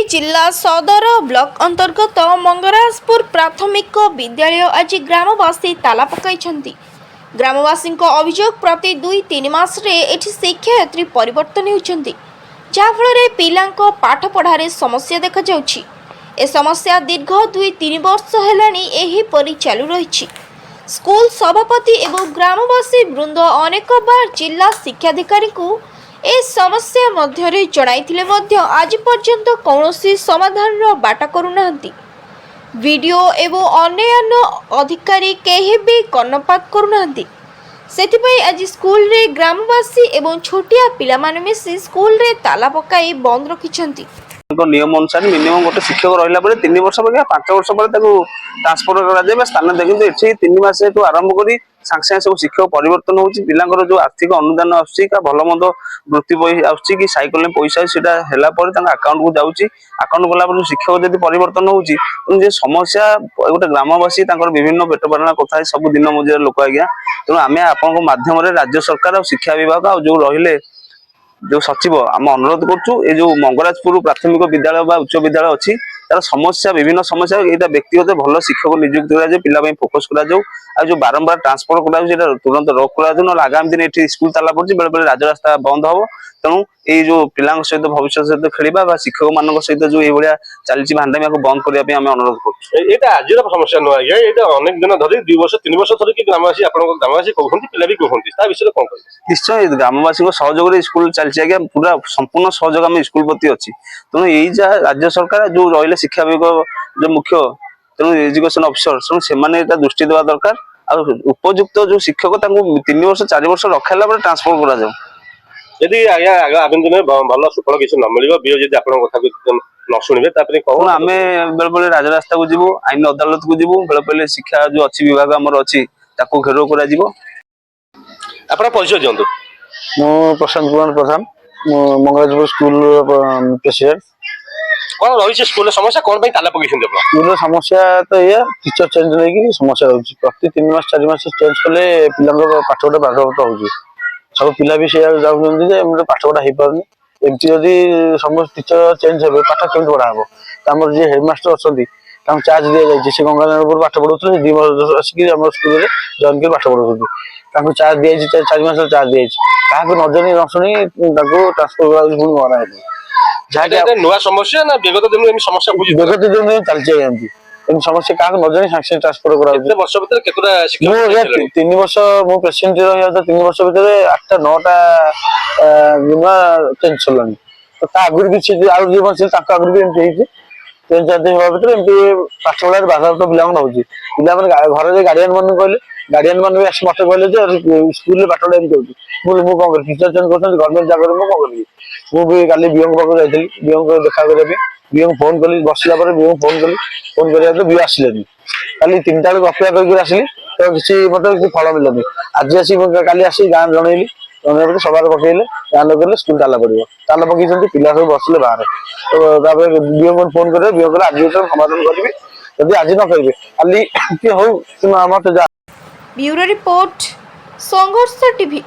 जिला सदर ब्लॉक अंतर्गत मंगराजपुर प्राथमिक विद्यालय आज ग्रामवासी ताला पकाई। ग्रामवासी अभियोग प्रति 2-3 मासरे एठी शिक्षायत्री परिवर्तन होती, जहाँफल पिला पाठ पढ़ार समस्या देखा जाउछि। ए समस्या दीर्घ 2-3 वर्ष है चालू रही। स्कूल सभापति एवं ग्रामवासी वृंद अनेक बार जिला शिक्षाधिकारी को ए समस्या मध्य जणाइथिले मध्य आज पर्यंत कौनसी समाधान बाटा करुनांती। वीडियो एवं अन्य अधिकारी केही भी कर्णपात करुनांती। सेथिपई आज स्कूल रे ग्रामवासी एवं छोटिया पिला माने मिसी स्कूल रे ताला पकाई बंद रखिछंती। नियम अनुसार मिनिमम गोटे शिक्षक रहा 3 वर्ष पर 5 वर्ष पर ट्रांसफर कर स्थान दे 3 मास आरंभ कर सागे सब शिक्षक परिवर्तन होची। पिलांकर जो आर्थिक अनुदान आछी का भल मंद वृत्ति आछी कि साइकल में पैसा सेटा हैला पर अकाउंट को जाउची। अकाउंट गला पर शिक्षक जदि परिवर्तन होची जे समस्या गोटे ग्रामवासी विभिन्न पेट पालना कथा सब दिन मजूर लोक आज्ञा। तेणु आम आपन माध्यम राज्य सरकार और शिक्षा विभाग और जो रहिले जो सचिव आम अनुरोध करूँ जो मंगराजपुर प्राथमिक विद्यालय बा उच्च विद्यालय अच्छी तार समस्या विभिन्न समस्या यहाँ व्यक्तिगत भल शिक्षक नियुक्त करा पिला फोकस करा जो बारंबार ट्रांसफर करा तुरंत रोक करा आगामी दिन ये स्कूल ताला पड़ी बेले बेले राजरास्ता बंद हम। तेणु ये जो पिला सहित भविष्य सहित खेलवा शिक्षक मान सहित जो ये चलती भांडामी को बंद करने अनुरोध कर आज समस्या नुह आज्ञा ये अनेक दिन धरी 2 वर्ष 3 वर्ष धरिक ग्रामवासी ग्रामवासी कहते पिला भी कहते विषय कौन कह निश्चय ग्रामवासी सहयोग स्कूल चलती आज्ञा पूरा संपूर्ण सहयोग आम स्कूल प्रति अच्छी। तेणु यही जहाँ राज्य सरकार जो रही शिक्षा विभाग जो मुख्य तेणु एजुकेशन अफिसर से दृष्टि देवा दरकार और उपयुक्त जो शिक्षक 3 वर्ष 4 वर्ष रखाला ट्रांसफर करा यदि आज्ञा आगामी दिन भल सुफल किसी न मिल कथा न शुणे कहूँ आम बेले बेले राजरास्ता को जीवु आईन अदालत को जीवु बेले बेले शिक्षा जो अच्छी विभाग आमर अच्छी घेराव करा परिचय दिंतु। मु प्रशांत कुमार प्रधान मंगराजपुर स्कूल प्रेसिडेंट। कौन रही स्कूल समस्या कौन ताला पकड़ स्कूल समस्या तो ये टीचर चेंज नहीं समस्या रही प्रति 3 मास 4 मास चेंज कले पिला पाठ गोटे बाधकता हो सब पिला भी से जाऊँ पाठ पढ़ा हो पारनी एमती जदि समस्त टीचर चेंज हे पाठ केमी पढ़ा हम आम जी हेडमास्टर अच्छा चार्ज दि जाए से गंगानगर पाठ पढ़ाते 2 वर्ष आसिक स्कूल जॉइन कर पाठ पढ़ाते चार्ज दी 4 मास चार्ज दी क्या नजर न शुणी ट्रांसफर करा नुआ समस्या ना विगत दिन समस्या विगत दिन चलती समस्या क्या नजर सागे ट्रांसफर करा वर्ष भर 3 वर्ष मु प्रेसिडेंट रहा 3 वर्ष भर 8टा 9टा चेंज सरलानी तो आगुरी भी आगुरी भी एमती चेंज भर एमती पाठ पढ़ार बाधा तो पिला हो घर गार्डियन मान कहले गार्डियन मान भी आस मत कहले स्कूल पाठ पढ़ा एमती होती कौन टीचर चेंज कर गवर्नमेंट जगह मुझे कौन करी मुझे काली बीओ पाक जाइली बीओ देखा करने बीओ फोन कली बसला बीओ फोन कली फोन कर बीओ आसिले काली 3टा बेलू अपेक्षा करके आसली तो किसी मतलब किसी फल मिलनी आज आसी काली आसी गाँव जनइली जनइल सवार पकड़े गाँव लोग स्कूल ताला पड़ो ताला पकड़ पिला सब बसले बाहर तो बीओ को फोन कर बीओ कह आज समाधान करी जब आज न कहे काली किए हो मत जा। ब्यूरो रिपोर्ट संघर्ष टीवी।